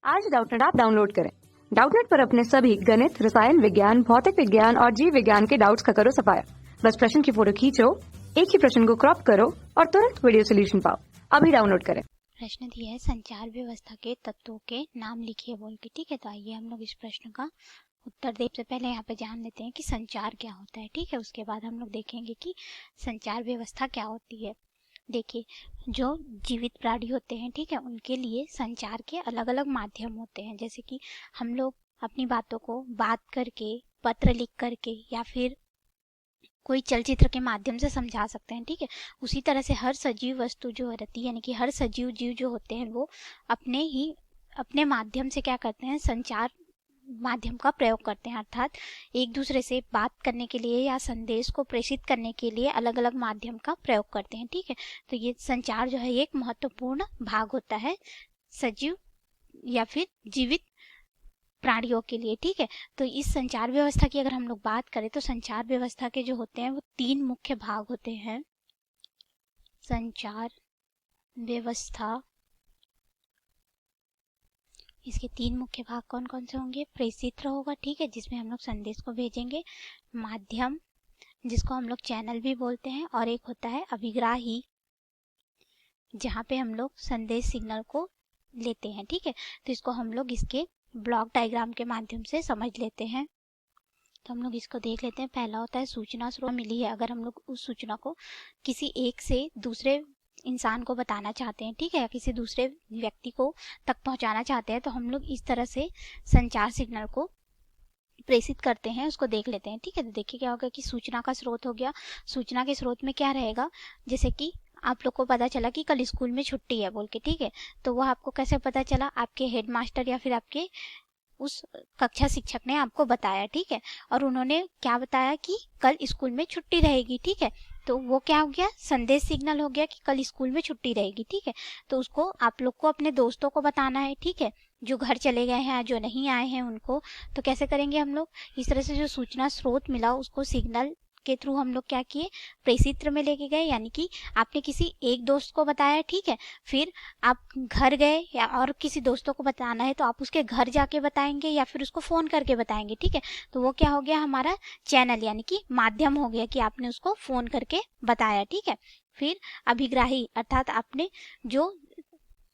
आज Doubtnut app download करें। Doubtnut पर अपने सभी गणित, रसायन विज्ञान, भौतिक विज्ञान और जीव विज्ञान के डाउट्स का करो सफाया। बस प्रश्न की फोटो खींचो, एक ही प्रश्न को क्रॉप करो और तुरंत वीडियो सोल्यूशन पाओ। अभी डाउनलोड करें। प्रश्न दिया है संचार व्यवस्था के तत्वों के नाम लिखिए बोल के। ठीक है, तो आइए हम लोग इस प्रश्न का उत्तर देने से पहले यहाँ पे जान लेते हैं कि संचार क्या होता है। ठीक है, उसके बाद हम लोग देखेंगे कि संचार व्यवस्था क्या होती है। देखिए, जो जीवित प्राणी होते हैं, ठीक है, उनके लिए संचार के अलग अलग माध्यम होते हैं। जैसे कि हम लोग अपनी बातों को बात करके, पत्र लिख करके या फिर कोई चलचित्र के माध्यम से समझा सकते हैं। ठीक है, उसी तरह से हर सजीव वस्तु जो रहती है, यानी कि हर सजीव जीव जो होते हैं, वो अपने माध्यम से क्या करते हैं, संचार माध्यम का प्रयोग करते हैं। अर्थात एक दूसरे से बात करने के लिए या संदेश को प्रेषित करने के लिए अलग अलग माध्यम का प्रयोग करते हैं। ठीक है, तो ये संचार जो है एक महत्वपूर्ण भाग होता है सजीव या फिर जीवित प्राणियों के लिए। ठीक है, तो इस संचार व्यवस्था की अगर हम लोग बात करें तो संचार व्यवस्था के जो होते हैं वो तीन मुख्य भाग होते हैं। संचार व्यवस्था, इसके तीन मुख्य भाग कौन कौन से होंगे? प्रेषित्र होगा, ठीक है, जिसमें हम लोग संदेश को भेजेंगे। माध्यम, जिसको हम लोग चैनल भी बोलते हैं, और एक होता है अभिग्राही, जहाँ पे हम लोग संदेश सिग्नल को लेते हैं। ठीक है, तो इसको हम लोग इसके ब्लॉक डायग्राम के माध्यम से समझ लेते हैं। तो हम लोग इसको देख लेते हैं। पहला होता है सूचना स्रोत मिली है, अगर हम लोग उस सूचना को किसी एक से दूसरे इंसान को बताना चाहते हैं, ठीक है, या किसी दूसरे व्यक्ति को तक पहुंचाना चाहते हैं, तो हम लोग इस तरह से संचार सिग्नल को प्रेषित करते हैं, उसको देख लेते हैं। ठीक है, तो देखिए क्या होगा कि सूचना का स्रोत हो गया। सूचना के स्रोत में क्या रहेगा, जैसे कि आप लोग को पता चला कि कल स्कूल में छुट्टी है बोल के। ठीक है, तो वह आपको कैसे पता चला? आपके हेडमास्टर या फिर आपके उस कक्षा शिक्षक ने आपको बताया। ठीक है, और उन्होंने क्या बताया कि कल स्कूल में छुट्टी रहेगी। ठीक है, तो वो क्या हो गया? संदेश सिग्नल हो गया कि कल स्कूल में छुट्टी रहेगी। ठीक है, तो उसको आप लोग को अपने दोस्तों को बताना है। ठीक है, जो घर चले गए हैं, जो नहीं आए हैं उनको, तो कैसे करेंगे हम लोग? इस तरह से जो सूचना स्रोत मिला उसको सिग्नल के थ्रू हम लोग क्या किए? प्रेषित्र में लेके गए, यानी कि आपने किसी एक दोस्त को बताया। ठीक है, फिर आप घर गए या और किसी दोस्तों को बताना है तो आप उसके घर जाके बताएंगे या फिर उसको फोन करके बताएंगे। ठीक है, तो वो क्या हो गया? हमारा चैनल, यानी कि माध्यम हो गया कि आपने उसको फोन करके बताया। ठीक है, फिर अभिग्राही, अर्थात आपने जो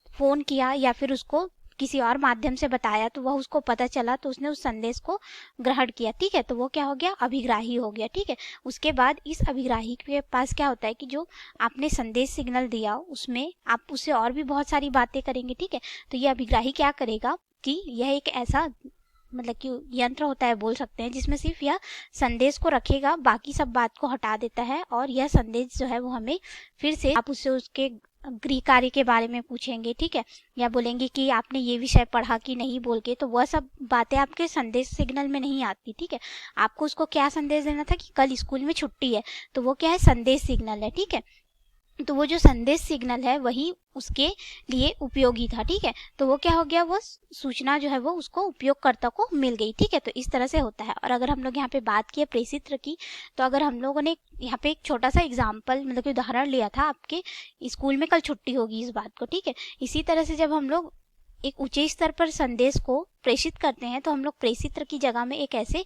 फोन किया या फिर उसको किसी और माध्यम से बताया तो वह उसको पता चला, तो उसने उस संदेश को ग्रहण किया। ठीक है, तो वो क्या हो गया? अभिग्राही हो गया। ठीक है, उसके बाद इस अभिग्राही के पास क्या होता है कि जो आपने संदेश सिग्नल दिया उसमें आप उससे और भी बहुत सारी बातें करेंगे। ठीक है, तो ये अभिग्राही क्या करेगा कि यह एक ऐसा मतलब कि यंत्र होता है बोल सकते हैं, जिसमें सिर्फ यह संदेश को रखेगा, बाकी सब बात को हटा देता है, और यह संदेश जो है वो हमें फिर से आप उससे उसके गृह कार्य के बारे में पूछेंगे। ठीक है, या बोलेंगे कि आपने ये विषय पढ़ा कि नहीं बोल के, तो वह सब बातें आपके संदेश सिग्नल में नहीं आती। ठीक है, आपको उसको क्या संदेश देना था कि कल स्कूल में छुट्टी है, तो वो क्या है? संदेश सिग्नल है। ठीक है, तो वो जो संदेश सिग्नल है वही उसके लिए उपयोगी था। ठीक है, तो वो क्या हो गया? वो सूचना जो है वो उसको उपयोगकर्ता को मिल गई। ठीक है, तो इस तरह से होता है। और अगर हम लोग यहाँ पे बात किए प्रेषित्र की, तो अगर हम लोगों ने यहाँ पे एक छोटा सा एग्जाम्पल मतलब कि उदाहरण लिया था, आपके स्कूल में कल छुट्टी होगी इस बात को। ठीक है, इसी तरह से जब हम लोग एक ऊंचे स्तर पर संदेश को प्रेषित करते हैं तो हम लोग प्रेषित्र की जगह में एक ऐसे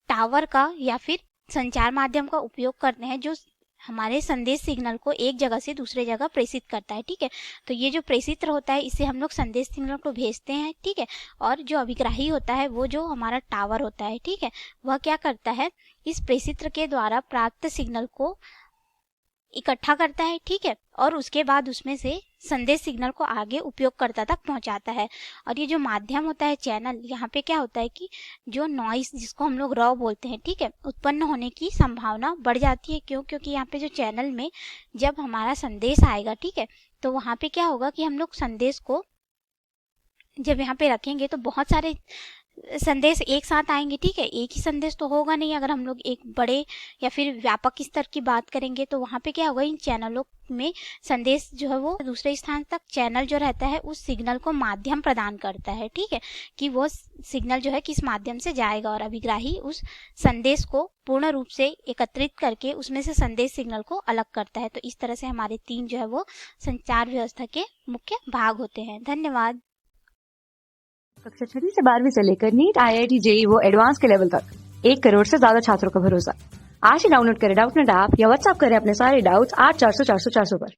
टावर का या फिर संचार माध्यम का उपयोग करते हैं जो हमारे संदेश सिग्नल को एक जगह से दूसरे जगह प्रेषित करता है। ठीक है, तो ये जो प्रेषित्र होता है इससे हम लोग संदेश सिग्नल को भेजते हैं। ठीक है, और जो अभिग्राही होता है वो जो हमारा टावर होता है, ठीक है, वह क्या करता है? इस प्रेषित्र के द्वारा प्राप्त सिग्नल को इकट्ठा करता है। ठीक है, और उसके बाद उसमें से संदेश सिग्नल को आगे उपयोगकर्ता तक पहुंचाता है। और ये जो माध्यम होता है चैनल, यहाँ पे क्या होता है कि जो नॉइस, जिसको हम लोग रॉ बोलते हैं, ठीक है, उत्पन्न होने की संभावना बढ़ जाती है। क्यों? क्योंकि यहाँ पे जो चैनल में जब हमारा संदेश आएगा, ठीक है, तो वहाँ पे क्या होगा कि हम लोग संदेश को जब यहाँ पे रखेंगे तो बहुत सारे संदेश एक साथ आएंगे। ठीक है, एक ही संदेश तो होगा नहीं। अगर हम लोग एक बड़े या फिर व्यापक स्तर की बात करेंगे तो वहाँ पे क्या होगा? इन चैनलों में संदेश जो है वो दूसरे स्थान तक, चैनल जो रहता है उस सिग्नल को माध्यम प्रदान करता है। ठीक है, कि वो सिग्नल जो है किस माध्यम से जाएगा, और अभिग्राही उस संदेश को पूर्ण रूप से एकत्रित करके उसमें से संदेश सिग्नल को अलग करता है। तो इस तरह से हमारे तीन जो है वो संचार व्यवस्था के मुख्य भाग होते हैं। धन्यवाद। कक्षा 6वीं से 12वीं से लेकर नीट, IIT, JEE वो एडवांस के लेवल तक 1 करोड़ से ज्यादा छात्रों का भरोसा। आज ही डाउनलोड करें डाउटनेट ऐप या व्हाट्सएप करें अपने सारे डाउट्स 8400 400 400 पर।